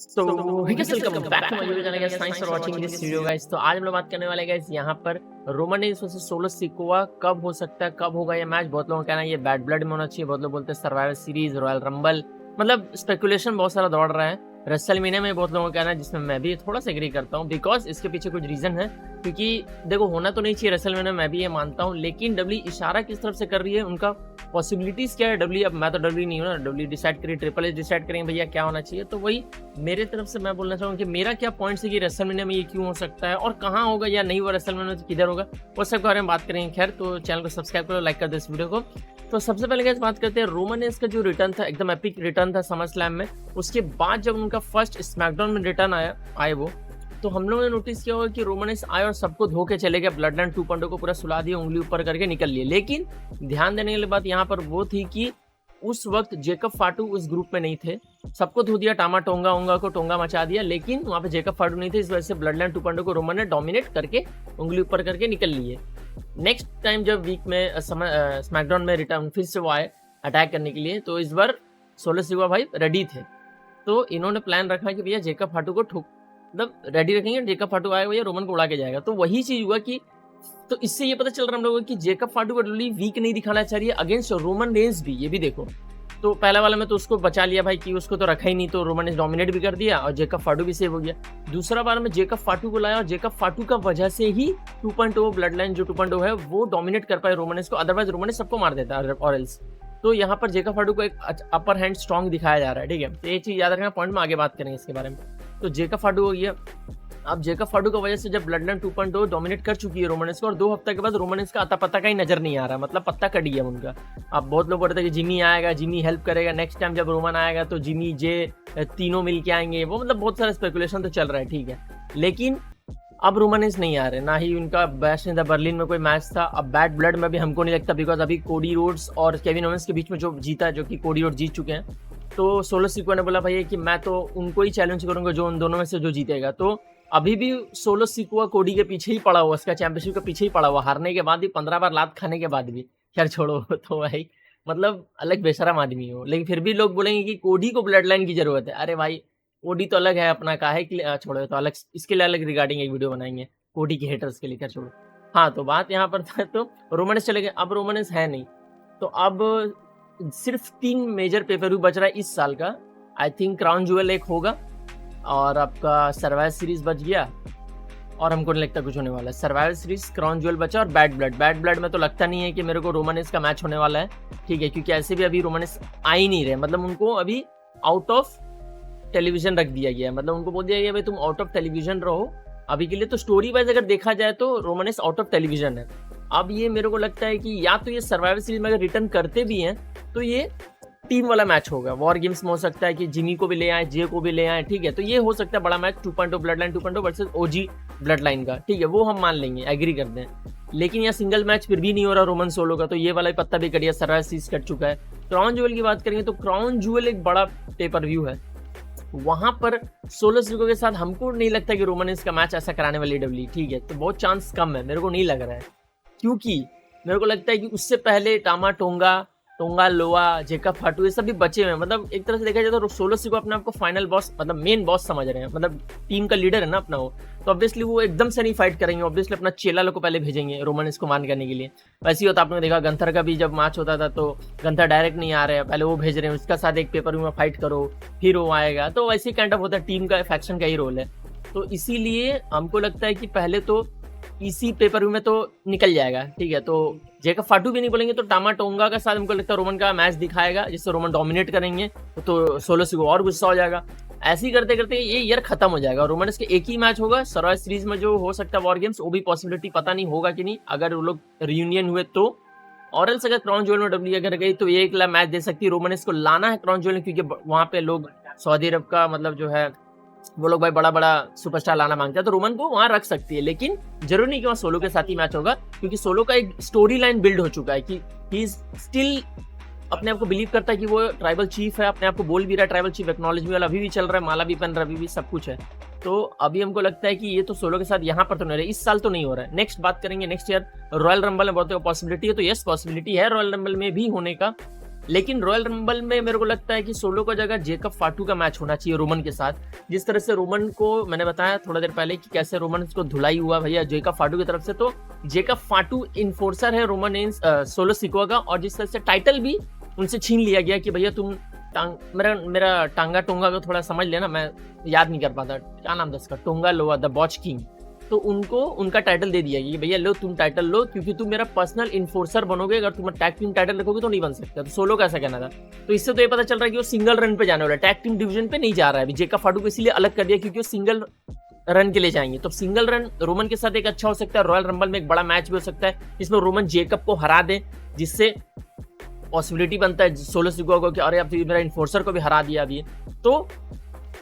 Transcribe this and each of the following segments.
So welcome back to my YouTube channel guys, thanks for watching this video guys. तो आज हम लोग बात करने वाले गाइस यहाँ पर Roman Reigns versus solo Sikoa कब हो सकता है, कब होगा ये मैच। बहुत लोगों का कहना है ये बैड ब्लड में होना चाहिए, बहुत लोग बोलते हैं सर्वाइवल सीरीज, रॉयल रंबल, मतलब स्पेकुलेशन बहुत सारा दौड़ रहा है। रेसलमेनिया में बहुत लोगों का कहना है, जिसमें मैं भी थोड़ा सा एग्री करता हूँ, बिकॉज इसके पीछे कुछ रीजन है। क्योंकि देखो, होना तो नहीं चाहिए रेसलमेनिया, मैं भी ये मानता हूँ, लेकिन डब्ल्यू इशारा किस तरफ से कर रही है, उनका पॉसिबिलिटीज क्या है डब्ल्यू। अब मैं तो डब्ल्यू नहीं हूँ ना, डब्ल्यू डिसाइड करिए, ट्रिपल एच डिसाइड करेंगे भैया क्या होना चाहिए। तो वही मेरे तरफ से मैं बोलना चाहूँगा कि मेरा क्या पॉइंट है कि रेसलमेनिया में ये क्यों हो सकता है और कहाँ होगा या नहीं हुआ, रेसलमेनिया में किधर होगा, वो सब के बारे में बात करेंगे। खैर, तो चैनल को सब्सक्राइब करो, लाइक कर दो इस वीडियो को। तो सबसे पहले गाइस बात करते हैं रोमन रेंज का जो रिटर्न था, एकदम एपिक रिटर्न था समर स्लैम में। उसके बाद जब उनका फर्स्ट स्मैकडाउन में रिटर्न आए वो, तो हम लोगों ने नोटिस किया होगा कि रोमन रेंज आए और सबको धो के चले गए, ब्लड लाइन 2.0 को पूरा सुला दिया, उंगली ऊपर करके निकल लिए। लेकिन ध्यान देने वाली बात यहाँ पर वो थी कि उस वक्त जेकब फाटू उस ग्रुप में नहीं थे, सबको धो दिया, टामा टोंगा उंगा को टोंगा मचा दिया, लेकिन वहां पे जेकब फाटू नहीं थे। इस वजह से ब्लड लाइन 2.0 को रोमन ने डोमिनेट करके उंगली ऊपर करके निकल लिए। नेक्स्ट टाइम जब वीक में स्मैकडाउन में रिटर्न फिर से वो आए अटैक करने के लिए, तो इस बार सोलो सिकोआ भाई रेडी थे। तो इन्होंने प्लान रखा कि भैया जेकब फाटू को मतलब रेडी रखेंगे, जेकब फाटू आएगा भैया रोमन को उड़ा के जाएगा। तो वही चीज हुआ कि तो इससे ये पता चल रहा है हम लोगों को कि जेकब फाटू को डब्ल्यू वीक नहीं दिखाना चाहिए अगेंस्ट रोमन रेंज भी। ये भी देखो, तो पहला वाला में तो उसको बचा लिया भाई कि उसको तो रखा ही नहीं, तो रोमन रेंज डोमिनेट भी कर दिया और जेकब फाटू भी सेव हो गया। दूसरा बार में जेकब फाटू को लाया और जेकब फाटू का वजह से ही 2.0 ब्लड लाइन जो 2.0 है वो डोमिनेट कर पाए रोमन रेंज को, अदरवाइज रोमन रेंज सबको मार देता है और एल्स। तो यहाँ पर जेकब फाटू को एक अपर हैंड स्ट्रॉन्ग दिखाया जा रहा है, ठीक है। तो ये चीज याद रखना, पॉइंट में आगे बात करेंगे इसके बारे में। तो जेकब फाटू हो गया। अब जेकब फाटू की वजह से जब ब्लड लाइन 2.0 डोमिनेट कर चुकी है रोमन रेंज को, और 2 हफ्ते के बाद रोमन रेंज का अता पता का ही नजर नहीं आ रहा, मतलब पत्ता कट गया उनका। अब बहुत लोग बोलते हैं कि जिमी आएगा, जिमी हेल्प करेगा, नेक्स्ट टाइम जब रोमन आएगा तो जिमी जे तीनों मिल के आएंगे, वो मतलब बहुत सारा स्पेकुलेशन तो चल रहा है, ठीक है। लेकिन अब रोमन रेंज नहीं आ रहे, ना ही उनका बैश इन द बर्लिन में कोई मैच था। अब बैड ब्लड में भी हमको नहीं लगता, बिकॉज अभी कोडी रोड्स और केविन ओवेंस के बीच में जो जीता है, जो कि कोडी रोड्स जीत चुके हैं, तो सोलो सिकोआ ने बोला भैया कि मैं तो उनको ही चैलेंज करूंगा जो उन दोनों में से जो जीतेगा। तो अभी भी सोलो सिकोआ कोडी के पीछे ही पड़ा हुआ, उसका चैंपियनशिप के पीछे ही पड़ा हुआ, हारने के बाद भी, 15 बार लात खाने के बाद भी। खैर छोड़ो, तो भाई मतलब अलग बेशरम आदमी हो, लेकिन फिर भी लोग बोलेंगे कि कोडी को ब्लड लाइन की जरूरत है। अरे भाई, कोडी तो अलग है, अपना का है कि छोड़ो, तो अलग इसके लिए अलग रिगार्डिंग एक वीडियो बनाएंगे कोडी के हेटर्स के लिए। खैर छोड़ो। हाँ, तो बात यहाँ पर था, तो रोमन चले गए, अब रोमन है नहीं, तो अब सिर्फ 3 मेजर पेपर व्यू बच रहा है इस साल का। आई थिंक क्राउन ज्वेल एक होगा, और आपका सर्वाइवल सीरीज बच गया, और हमको नहीं लगता कुछ होने वाला है। सर्वाइवल सीरीज, क्राउन ज्वेल बचा, और बैड ब्लड में तो लगता नहीं है कि मेरे को रोमन का मैच होने वाला है, ठीक है, क्योंकि ऐसे भी अभी रोमन आ ही नहीं रहे, मतलब उनको अभी आउट ऑफ टेलीविजन रख दिया गया है, मतलब उनको बोल दिया गया भाई तुम आउट ऑफ टेलीविजन रहो अभी के लिए। तो स्टोरी वाइज अगर देखा जाए तो रोमन आउट ऑफ टेलीविजन है। अब ये मेरे को लगता है कि या तो ये सर्वाइवल सीरीज में अगर रिटर्न करते भी हैं तो ये टीम वाला मैच होगा, वॉर गेम्स में हो सकता है कि जिमी को भी ले आए, जे को भी ले आए, ठीक है। तो ये हो सकता है बड़ा मैच 2.0 ब्लड लाइन 2.0 वर्सेस ओजी ब्लड लाइन का, ठीक है, वो हम मान लेंगे, एग्री करते हैं। लेकिन यह सिंगल मैच फिर भी नहीं हो रहा रोमन सोलो का, तो ये वाला पत्ता भी कट गया, सर्वाइवल सीरीज कट चुका है। क्राउन ज्वेल की बात करेंगे तो क्राउन ज्वेल एक बड़ा पेपर व्यू है, वहां पर सोलो सिकोआ के साथ हमको नहीं लगता कि रोमन का मैच ऐसा कराने वाली डब्ल्यू, ठीक है। तो बहुत चांस कम है, मेरे को नहीं लग रहा है, क्योंकि मेरे को लगता है कि उससे पहले टामा टोंगा लोआ, जेकब फाटू, ये सब भी बचे हुए हैं। मतलब एक तरह से देखा जाए तो सोलो सिकोआ अपने आपको फाइनल बॉस, मतलब मेन बॉस समझ रहे हैं, मतलब टीम का लीडर है ना अपना वो, तो ऑब्वियसली वो एकदम से नहीं फाइट करेंगे, ऑब्वियसली अपना चेला लोग को पहले भेजेंगे रोमन को मान करने के लिए। वैसे ही होता, आपने देखा गंथर का भी जब मैच होता था तो गंथर डायरेक्ट नहीं आ रहे हैं, पहले वो भेज रहे हैं, उसका साथ एक पेपर में फाइट करो फिर वो आएगा। तो वैसे काइंड ऑफ होता है, टीम का फैक्शन का ही रोल है। तो इसीलिए हमको लगता है कि पहले तो इसी पेपर में तो निकल जाएगा, ठीक है। तो जेकब फाटू भी नहीं बोलेंगे तो टामा टोंगा का साथ हमको लगता है रोमन का मैच दिखाएगा, जिससे रोमन डोमिनेट करेंगे, तो सोलो सिकोआ और गुस्सा हो जाएगा। ऐसे ही करते करते ये ईयर खत्म हो जाएगा, रोमन के एक ही मैच होगा सर्वाइवल सीरीज में जो हो सकता है वॉर गेम्स, वो भी पॉसिबिलिटी पता नहीं होगा कि नहीं, अगर वो लोग रियूनियन हुए तो। और एल्स अगर क्राउन ज्वेल में डब्ल्यू अगर गई तो ये एक मैच दे सकती है, रोमन को लाना है क्राउन ज्वेल में, क्योंकि वहां पे लोग सऊदी अरब का मतलब जो है वो लोग भाई बड़ा बड़ा सुपरस्टार लाना मांगते हैं, तो रोमन को वहां रख सकती है। लेकिन जरूरी नहीं कि वहां सोलो के साथ ही मैच होगा, क्योंकि सोलो का एक स्टोरी लाइन बिल्ड हो चुका है कि ही इज स्टिल अपने आप को बिलीव करता है कि वो ट्राइबल चीफ है, अपने आप को बोल भी रहा है ट्राइबल चीफ, एक्नॉलेजमेंट वाला अभी भी चल रहा है, माला भी पहन रहा है, अभी भी सब कुछ है। तो अभी हमको लगता है कि ये तो सोलो के साथ यहाँ पर तो नहीं रहा है, इस साल तो नहीं हो रहा है। नेक्स्ट बात करेंगे नेक्स्ट ईयर रॉयल रंबल में बहुत पॉसिबिलिटी है, तो यस पॉसिबिलिटी है रॉयल रंबल में भी होने का, लेकिन रॉयल रंबल में मेरे को लगता है कि सोलो का जगह जेकब फाटू का मैच होना चाहिए रोमन के साथ। जिस तरह से रोमन को मैंने बताया थोड़ा देर पहले कि कैसे रोमन को धुलाई हुआ भैया जेकब फाटू की तरफ से, तो जेकब फाटू इन्फोर्सर है रोमन रेंस सोलो सिकोवा का, और जिस तरह से टाइटल भी उनसे छीन लिया गया कि भैया तुम मेरा टांगा टोंगा को थोड़ा समझ लेना, मैं याद नहीं कर पाता क्या नाम था इसका, टोंगा लोआ द बॉच किंग, तो उनको उनका टाइटल दे दिया कि भैया लो तुम टाइटल लो, क्योंकि तुम मेरा पर्सनल इन्फोर्सर बनोगे, अगर तुम टैग टीम टाइटल रखोगे तो नहीं बन सकता। तो सोलो का ऐसा कहना था। तो इससे तो ये पता चल रहा है कि वो सिंगल रन पे जाने वाला है, टैग टीम डिवीजन पे नहीं जा रहा है अभी। जेकब फाटू को इसीलिए अलग कर दिया क्योंकि वो सिंगल रन के लिए जाएंगे। तो सिंगल रन रोमन के साथ एक अच्छा हो सकता है, रॉयल रंबल में एक बड़ा मैच भी हो सकता है जिसमें रोमन जेकब को हरा दे, जिससे पॉसिबिलिटी बनता है सोलो सिकोवा को कि अरे अब मेरा इन्फोर्सर को भी हरा दिया अभी। तो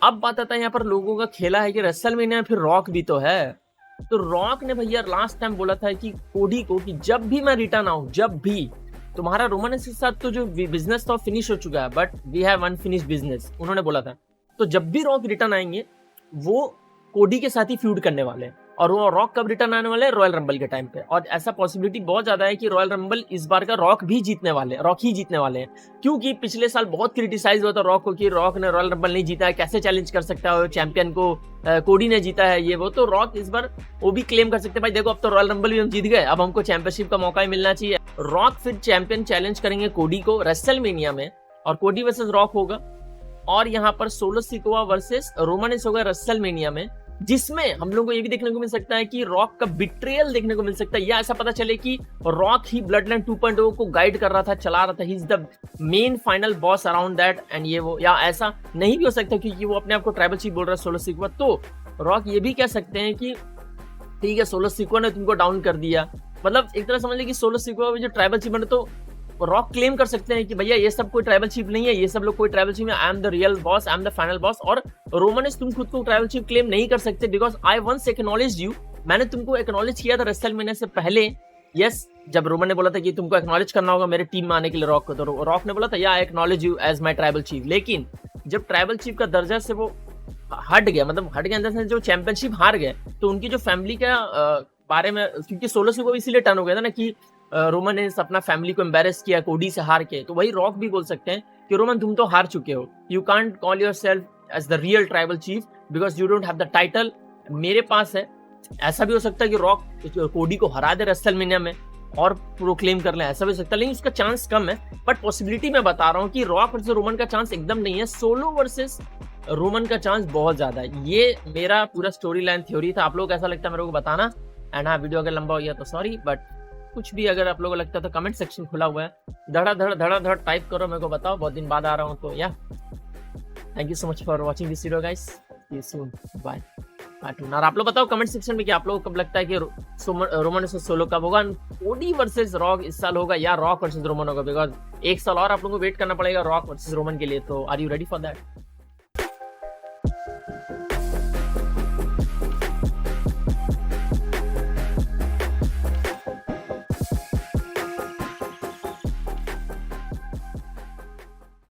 अब बात आता है यहाँ पर लोगों का खेला है कि रेसलमेनिया फिर रॉक भी तो है। तो रॉक ने भैया लास्ट टाइम बोला था कि कोडी को कि जब भी मैं रिटर्न आऊं, जब भी तुम्हारा रोमन के साथ तो जो बिजनेस था फिनिश हो चुका है, but we have unfinished business, उन्होंने बोला था। तो जब भी रॉक रिटर्न आएंगे वो कोडी के साथ ही फ्यूड करने वाले हैं, और वो रॉक कब रिटर्न आने वाले हैं, रॉयल रंबल के टाइम पे। और ऐसा पॉसिबिलिटी बहुत ज्यादा है कि रॉयल रंबल इस बार का रॉक ही जीतने वाले हैं, क्योंकि पिछले साल बहुत क्रिटिसाइज हुआ था रॉक को कि रॉक ने रॉयल रंबल नहीं जीता है, कैसे चैलेंज कर सकता है चैंपियन को, कोडी ने जीता है ये वो। तो रॉक इस बार वो भी क्लेम कर सकते हैं भाई देखो अब तो रॉयल रंबल भी हम जीत गए, अब हमको चैंपियनशिप का मौका ही मिलना चाहिए। रॉक फिर चैंपियन चैलेंज करेंगे कोडी को रेसलमेनिया में, और कोडी वर्सेस रॉक होगा, और यहाँ पर solo Sikoa versus Roman Reigns होगा रेसलमेनिया में, जिसमें हम लोगों को ये भी देखने को मिल सकता है कि रॉक का बिट्रेयल देखने को मिल सकता है, या ऐसा पता चले कि रॉक ही ब्लड लाइन 2.0 को गाइड कर रहा था, चला रहा था, he is the main final boss around that and ये वो, या ऐसा नहीं भी हो सकता क्योंकि वो अपने आप को ट्राइबल चीफ बोल रहा है सोलो सिकोवा। तो रॉक ये भी कह सकते हैं कि ठीक है सोलो सिकोवा ने तुमको डाउन कर दिया, मतलब एक तरह समझ लीजिए कि सोलो सिकोवा जो ट्राइबल चीफ बने, तो रॉक क्लेम कर सकते हैं कि भैया ये सब कोई ट्राइबल चीफ नहीं है, ये सब लोग कोई ट्राइबल चीफ है, I am the real boss, I am the final boss. और रोमन तुम खुद को ट्राइबल चीफ क्लेम नहीं कर सकते because I once acknowledge you, मैंने तुमको एक्नॉलेज किया था रेसलमेनिया से पहले। यस, जब रोमन ने बोला था कि तुमको एक्नॉलेज करना होगा मेरे टीम में आने के लिए रॉक को, तो रॉक ने बोला था या I acknowledge you as my tribal chief. लेकिन जब ट्राइबल चीफ का दर्जा से वो हट गया, मतलब हट गया अंदर से जो चैंपियनशिप हार गए, तो उनकी जो फैमिली का बारे में, क्योंकि सोलो से वो इसीलिए टर्न हो गया था ना कि रोमन ने अपना फैमिली को एम्बेरस किया कोडी से हार के, तो वही रॉक भी बोल सकते हैं कि रोमन तुम तो हार चुके हो, you can't call yourself as the real tribal chief because you don't have the title, मेरे पास है। ऐसा भी हो सकता है कि रॉक कोडी को हरा दे रेसलमेनिया में और प्रोक्लेम कर ले, ऐसा भी हो सकता है, लेकिन उसका चांस कम है। बट पॉसिबिलिटी मैं बता रहा हूँ कि रॉक वर्सेस रोमन का चांस एकदम नहीं है, सोलो वर्सेस रोमन का चांस बहुत ज्यादा है। ये मेरा पूरा स्टोरी लाइन थ्योरी था, आप लोग कैसा लगता है मेरे को बताना। एंड हाँ, वीडियो अगर लंबा हो गया तो सॉरी, बट कुछ भी अगर आप लोगों को लगता है तो कमेंट सेक्शन खुला हुआ है, धड़ा टाइप करो, मेरे को बताओ, बहुत दिन बाद आ रहा हूँ। तो या thank you so much for watching this video guys, see you soon, bye. और आप लोग बताओ कमेंट सेक्शन में कि आप लोगों को कब लगता है कि रोमन वर्सेस सोलो कब होगा, कोडी वर्सेस रॉक इस साल होगा या रॉक वर्सेस रोमन होगा, बिकॉज एक साल और आप लोगों को वेट करना पड़ेगा रॉक वर्सेस रोमन के लिए। तो are you ready for that?